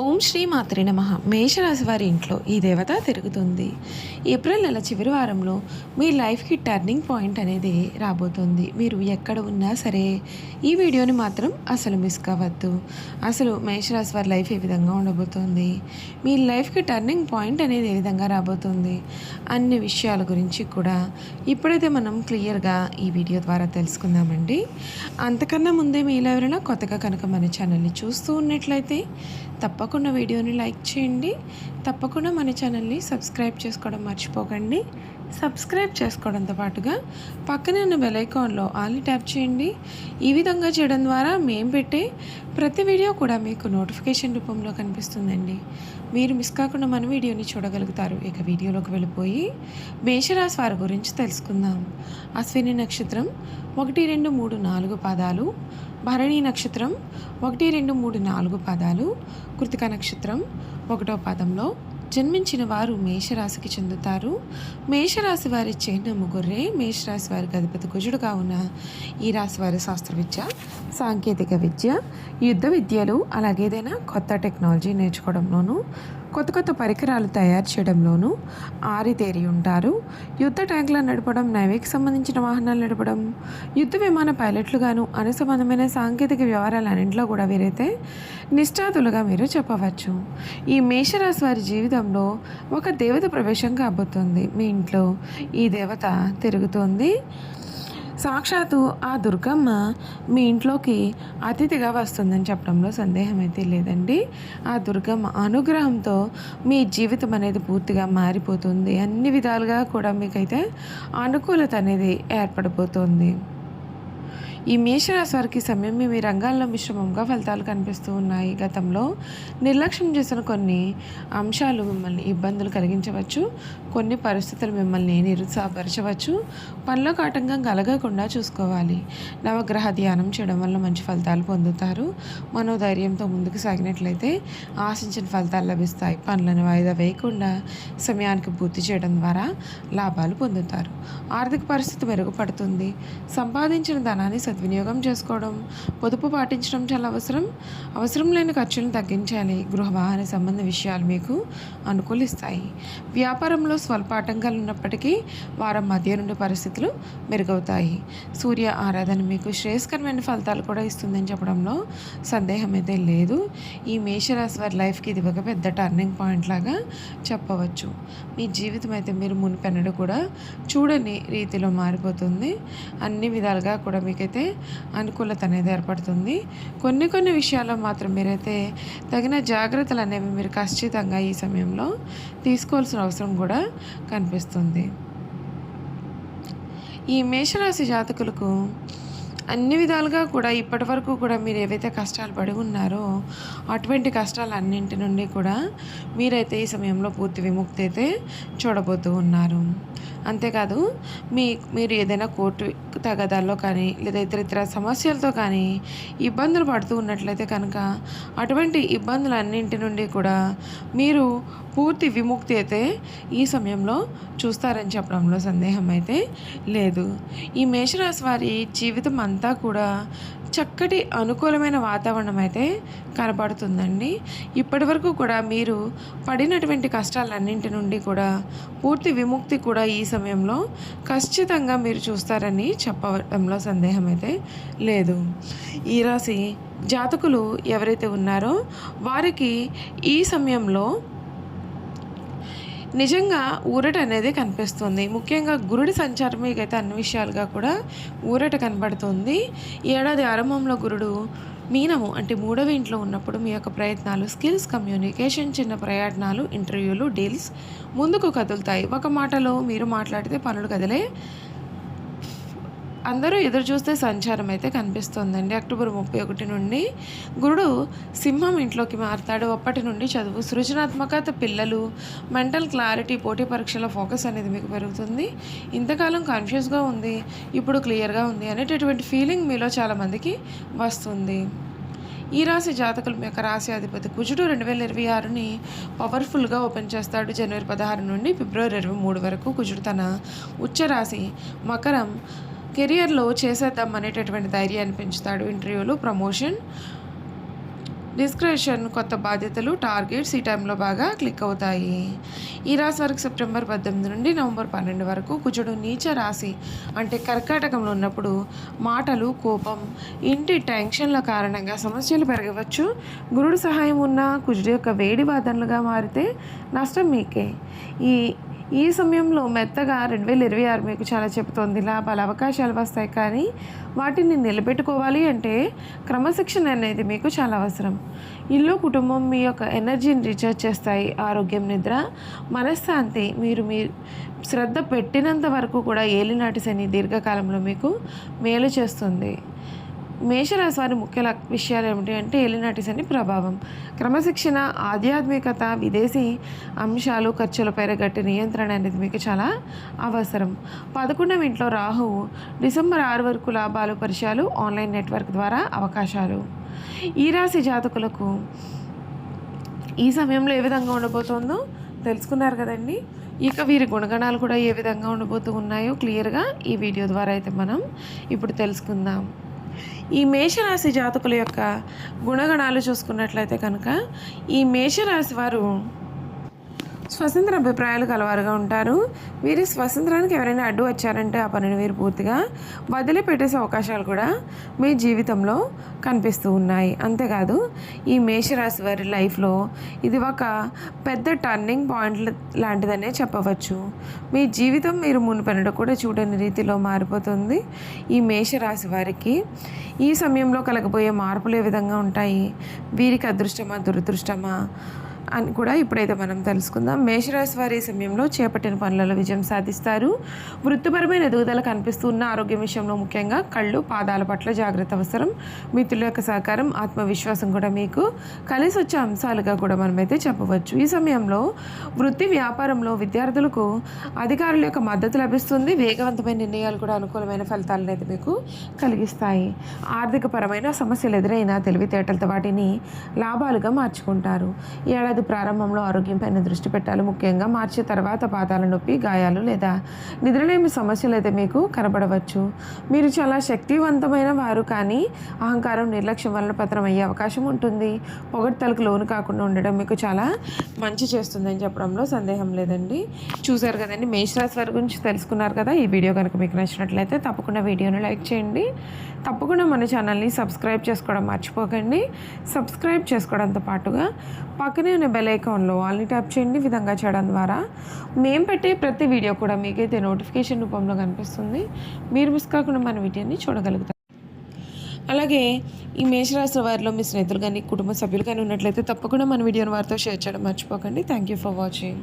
ఓం శ్రీ మాత్రే నమః. మేషరాశి వారి ఇంట్లో ఈ దేవత తిరుగుతుంది. ఏప్రిల్ నెల చివరి వారంలో మీ లైఫ్కి టర్నింగ్ పాయింట్ అనేది రాబోతుంది. మీరు ఎక్కడ ఉన్నా సరే ఈ వీడియోని మాత్రం అసలు మిస్ కావద్దు. అసలు మేషరాశి వారి లైఫ్ ఏ విధంగా ఉండబోతుంది, మీ లైఫ్కి టర్నింగ్ పాయింట్ అనేది ఏ విధంగా రాబోతుంది అన్ని విషయాల గురించి కూడా ఇప్పుడైతే మనం క్లియర్గా ఈ వీడియో ద్వారా తెలుసుకుందామండి. అంతకన్నా ముందే మీలో ఎవరైనా కొత్తగా కనుక మన ఛానల్ని చూస్తూ ఉన్నట్లయితే తప్పకుండా వీడియోని లైక్ చేయండి. తప్పకుండా మన ఛానల్ని సబ్స్క్రైబ్ చేసుకోవడం మర్చిపోకండి. సబ్స్క్రైబ్ చేసుకోవడంతో పాటుగా పక్కనే ఉన్న బెల్ ఐకాన్లో ఆల్ని ట్యాప్ చేయండి. ఈ విధంగా చేయడం ద్వారా మేము పెట్టే ప్రతి వీడియో కూడా మీకు నోటిఫికేషన్ రూపంలో కనిపిస్తుందండి. మీరు మిస్ కాకుండా మన వీడియోని చూడగలుగుతారు. ఇక వీడియోలోకి వెళ్ళిపోయి మేషరాశి వారి గురించి తెలుసుకుందాం. అశ్విని నక్షత్రం 1, 2, 3, 4 పాదాలు, భరణి నక్షత్రం 1, 2, 3, 4 పాదాలు, కృతిక నక్షత్రం 1వ పాదంలో జన్మించిన వారు మేషరాశికి చెందుతారు. మేషరాశి వారి చిహ్నము గొర్రె. మేషరాశి వారికి అధిపతి కుజుడు కావున ఈ రాశి వారి శాస్త్ర విద్య, సాంకేతిక విద్య, యుద్ధ విద్యలు, అలాగే ఏదైనా కొత్త టెక్నాలజీ నేర్చుకోవడంలోనూ, కొత్త కొత్త పరికరాలు తయారు చేయడంలోనూ ఆరితేరి ఉంటారు. యుద్ధ ట్యాంకులను నడపడం, నేవీకి సంబంధించిన వాహనాలు నడపడం, యుద్ధ విమాన పైలట్లుగాను అనుసంబంధమైన సాంకేతిక వ్యవహారాలన్నింటిలో కూడా వీరైతే నిష్ఠాతులుగా మీరు చెప్పవచ్చు. ఈ మేషరాశి వారి జీవితంలో ఒక దేవత ప్రవేశం కాబోతుంది. మీ ఇంట్లో ఈ దేవత తిరుగుతోంది. సాక్షాత్తు ఆ దుర్గమ్మ మీ ఇంట్లోకి అతిథిగా వస్తుందని చెప్పడంలో సందేహం అయితే లేదండి. ఆ దుర్గమ్మ అనుగ్రహంతో మీ జీవితం అనేది పూర్తిగా మారిపోతుంది. అన్ని విధాలుగా కూడా మీకైతే అనుకూలత అనేది ఏర్పడిపోతుంది. ఈ మేషరాశి వారికి సమయం మీ రంగాల్లో మిశ్రమంగా ఫలితాలు కనిపిస్తూ ఉన్నాయి. గతంలో నిర్లక్ష్యం చేసిన కొన్ని అంశాలు మిమ్మల్ని ఇబ్బందులు కలిగించవచ్చు. కొన్ని పరిస్థితులు మిమ్మల్ని నిరుత్సాహపరచవచ్చు. పనిలోకి ఆటంకం కలగకుండా చూసుకోవాలి. నవగ్రహ ధ్యానం చేయడం వల్ల మంచి ఫలితాలు పొందుతారు. మనోధైర్యంతో ముందుకు సాగినట్లయితే ఆశించిన ఫలితాలు లభిస్తాయి. పనులను వాయిదా వేయకుండా సమయానికి పూర్తి చేయడం ద్వారా లాభాలు పొందుతారు. ఆర్థిక పరిస్థితి మెరుగుపడుతుంది. సంపాదించిన ధనాన్ని సద్వినియోగం చేసుకోవడం, పొదుపు పాటించడం చాలా అవసరం లేని ఖర్చులను తగ్గించాలి. గృహ వాహన సంబంధ విషయాలు మీకు అనుకూలిస్తాయి. వ్యాపారంలో స్వల్ప ఆటంకాలు ఉన్నప్పటికీ వారం మధ్య నుండి పరిస్థితులు మెరుగవుతాయి. సూర్య ఆరాధన మీకు శ్రేయస్కరమైన ఫలితాలు కూడా ఇస్తుందని చెప్పడంలో సందేహం అయితే లేదు. ఈ మేషరాశి వారి లైఫ్కి ఇది ఒక పెద్ద టర్నింగ్ పాయింట్ లాగా చెప్పవచ్చు. మీ జీవితం అయితే మీరు మునిపెన్నడు కూడా చూడని రీతిలో మారిపోతుంది. అన్ని విధాలుగా కూడా మీకైతే అనుకూలత అనేది ఏర్పడుతుంది. కొన్ని విషయాల్లో మాత్రం మీరైతే తగిన జాగ్రత్తలు అనేవి మీరు ఖచ్చితంగా ఈ సమయంలో తీసుకోవాల్సిన అవసరం కూడా కనిపిస్తుంది. ఈ మేషరాశి జాతకులకు అన్ని విధాలుగా కూడా ఇప్పటి వరకు కూడా మీరు ఏవైతే కష్టాలు పడి ఉన్నారో అటువంటి కష్టాలన్నింటి నుండి కూడా మీరైతే ఈ సమయంలో పూర్తి విముక్తి అయితే చూడబోతూ ఉన్నారు. అంతేకాదు మీరు ఏదైనా కోర్టు తగాదాల్లో కానీ లేదా ఇతర సమస్యలతో కానీ ఇబ్బందులు పడుతూ ఉన్నట్లయితే కనుక అటువంటి ఇబ్బందులన్నింటి నుండి కూడా మీరు పూర్తి విముక్తి అయితే ఈ సమయంలో చూస్తారని చెప్పడంలో సందేహం అయితే లేదు. ఈ మేషరాశి వారి జీవితం అంతా కూడా చక్కటి అనుకూలమైన వాతావరణం అయితే కనబడుతుందండి. ఇప్పటి వరకు కూడా మీరు పడినటువంటి కష్టాలన్నింటి నుండి కూడా పూర్తి విముక్తి కూడా ఈ సమయంలో ఖచ్చితంగా మీరు చూస్తారని చెప్పడంలో సందేహం అయితే లేదు. ఈ రాశి జాతకులు ఎవరైతే ఉన్నారో వారికి ఈ సమయంలో నిజంగా ఊరట అనేది కనిపిస్తుంది. ముఖ్యంగా గురుడి సంచారం మీకైతే అన్ని విషయాలుగా కూడా ఊరట కనబడుతుంది. ఏడాది ఆరంభంలో గురుడు మీనము అంటే 3వ ఇంట్లో ఉన్నప్పుడు మీ యొక్క ప్రయత్నాలు, స్కిల్స్, కమ్యూనికేషన్, చిన్న ప్రయాణాలు, ఇంటర్వ్యూలు, డీల్స్ ముందుకు కదులుతాయి. ఒక మాటలో మీరు మాట్లాడితే పనులు కదిలే అందరూ ఎదురు చూస్తే సంచారం అయితే కనిపిస్తుందండి. అక్టోబర్ 31 నుండి గురుడు సింహం ఇంట్లోకి మారుతాడు. అప్పటి నుండి చదువు, సృజనాత్మకత, పిల్లలు, మెంటల్ క్లారిటీ, పోటీ పరీక్షల ఫోకస్ అనేది మీకు పెరుగుతుంది. ఇంతకాలం కన్ఫ్యూజ్గా ఉంది, ఇప్పుడు క్లియర్గా ఉంది అనేటటువంటి ఫీలింగ్ మీలో చాలామందికి వస్తుంది. ఈ రాశి జాతకులు మీ యొక్క రాశి అధిపతి కుజుడు 2026ని పవర్ఫుల్గా ఓపెన్ చేస్తాడు. జనవరి 16 నుండి ఫిబ్రవరి 23 వరకు కుజుడు తన ఉచ్చ రాశి మకరం కెరియర్లో చేసేద్దాం అనేటటువంటి ధైర్యాన్ని పెంచుతాడు. ఇంటర్వ్యూలు, ప్రమోషన్, డిస్క్రిప్షన్, కొత్త బాధ్యతలు, టార్గెట్స్ ఈ టైంలో బాగా క్లిక్ అవుతాయి. ఈ రాశి వారికి సెప్టెంబర్ 18 నుండి నవంబర్ 12 వరకు కుజుడు నీచ రాశి అంటే కర్కాటకంలో ఉన్నప్పుడు మాటలు, కోపం, ఇంటి టెన్షన్ల కారణంగా సమస్యలు పెరగవచ్చు. గురుడు సహాయం ఉన్న కుజుడు యొక్క వేడి వాదనలుగా మారితే నష్టం మీకే. ఈ సమయంలో మెత్తగా 2026 మీకు చాలా చెబుతోంది. లాభాల అవకాశాలు వస్తాయి, కానీ వాటిని నిలబెట్టుకోవాలి అంటే క్రమశిక్షణ అనేది మీకు చాలా అవసరం. ఇల్లు, కుటుంబం మీ యొక్క ఎనర్జీని రీఛార్జ్ చేస్తాయి. ఆరోగ్యం, నిద్ర, మనశ్శాంతి మీరు శ్రద్ధ పెట్టినంత వరకు కూడా ఏలినాటి శని దీర్ఘకాలంలో మీకు మేలు చేస్తుంది. మేషరాశి వారి ముఖ్య విషయాలు ఏమిటి అంటే ఏలినాటి శని ప్రభావం, క్రమశిక్షణ, ఆధ్యాత్మికత, విదేశీ అంశాలు, ఖర్చులపై గట్టి నియంత్రణ అనేది మీకు చాలా అవసరం. 11వ ఇంట్లో రాహువు, డిసెంబర్ 6 వరకు లాభాలు, పరిచయాలు, ఆన్లైన్ నెట్వర్క్ ద్వారా అవకాశాలు. ఈ రాశి జాతకులకు ఈ సమయంలో ఏ విధంగా ఉండబోతుందో తెలుసుకున్నారు కదండి. ఇక వీరి గుణగణాలు కూడా ఏ విధంగా ఉండబోతూ ఉన్నాయో క్లియర్గా ఈ వీడియో ద్వారా అయితే మనం ఇప్పుడు తెలుసుకుందాం. ఈ మేషరాశి జాతకుల యొక్క గుణగణాలు చూసుకున్నట్లయితే కనుక ఈ మేషరాశి వారు స్వతంత్ర అభిప్రాయాలు కలవారుగా ఉంటారు. వీరి స్వతంత్రానికి ఎవరైనా అడ్డు వచ్చారంటే ఆ పనిని వీరు పూర్తిగా వదిలిపెట్టేసే అవకాశాలు కూడా మీ జీవితంలో కనిపిస్తూ ఉన్నాయి. అంతేకాదు ఈ మేషరాశి వారి లైఫ్లో ఇది ఒక పెద్ద టర్నింగ్ పాయింట్ లాంటిదనే చెప్పవచ్చు. మీ జీవితం మీరు మునుపెన్నడూ కూడా చూడని రీతిలో మారిపోతుంది. ఈ మేషరాశి వారికి ఈ సమయంలో కలగబోయే మార్పులు ఏ విధంగా ఉంటాయి, వీరికి అదృష్టమా దురదృష్టమా అని కూడా ఇప్పుడైతే మనం తెలుసుకుందాం. మేషరాశి వారి సమయంలో చేపట్టిన పనులలో విజయం సాధిస్తారు. వృత్తిపరమైన ఎదుగుదల కనిపిస్తున్న ఆరోగ్యం విషయంలో ముఖ్యంగా కళ్ళు, పాదాల పట్ల జాగ్రత్త అవసరం. మిత్రుల యొక్క సహకారం, ఆత్మవిశ్వాసం కూడా మీకు కలిసి వచ్చే అంశాలుగా కూడా మనమైతే చెప్పవచ్చు. ఈ సమయంలో వృత్తి వ్యాపారంలో విద్యార్థులకు అధికారుల యొక్క మద్దతు లభిస్తుంది. వేగవంతమైన నిర్ణయాలు కూడా అనుకూలమైన ఫలితాలను అయితే మీకు కలిగిస్తాయి. ఆర్థిక పరమైన సమస్యలు ఎదురైనా తెలివితేటలతో వాటిని లాభాలుగా మార్చుకుంటారు. ఏడాది ప్రారంభంలో ఆరోగ్యంపైన దృష్టి పెట్టాలి. ముఖ్యంగా మార్చి తర్వాత పాదాల నొప్పి, గాయాలు లేదా నిద్రలేమి సమస్యలు అయితే మీకు కనబడవచ్చు. మీరు చాలా శక్తివంతమైన వారు, కానీ అహంకారం, నిర్లక్ష్యం వలన పతనం అయ్యే అవకాశం ఉంటుంది. పొగడ్తలకు లోను కాకుండా ఉండడం మీకు చాలా మంచి చేస్తుందని చెప్పడంలో సందేహం లేదండి. చూసారు కదండి, మేషరాశి వారి గురించి తెలుసుకున్నారు కదా. ఈ వీడియో కనుక మీకు నచ్చినట్లయితే తప్పకుండా వీడియోని లైక్ చేయండి. తప్పకుండా మన ఛానల్ని సబ్స్క్రైబ్ చేసుకోవడం మర్చిపోకండి. సబ్స్క్రైబ్ చేసుకోవడంతో పాటుగా పక్కనే ఉన్న బెల్ ఐకాన్లో ఆల్ని ట్యాప్ చేయండి. విధంగా చేయడం ద్వారా మేము పెట్టే ప్రతి వీడియో కూడా మీకైతే నోటిఫికేషన్ రూపంలో కనిపిస్తుంది. మీరు మిస్ కాకుండా మన వీడియోని చూడగలుగుతారు. అలాగే ఈ మేషరాశి వారిలో మీ స్నేహితులు కానీ కుటుంబ సభ్యులు కానీ ఉన్నట్లయితే తప్పకుండా మన వీడియోని వారితో షేర్ చేయడం మర్చిపోకండి. Thank you for watching.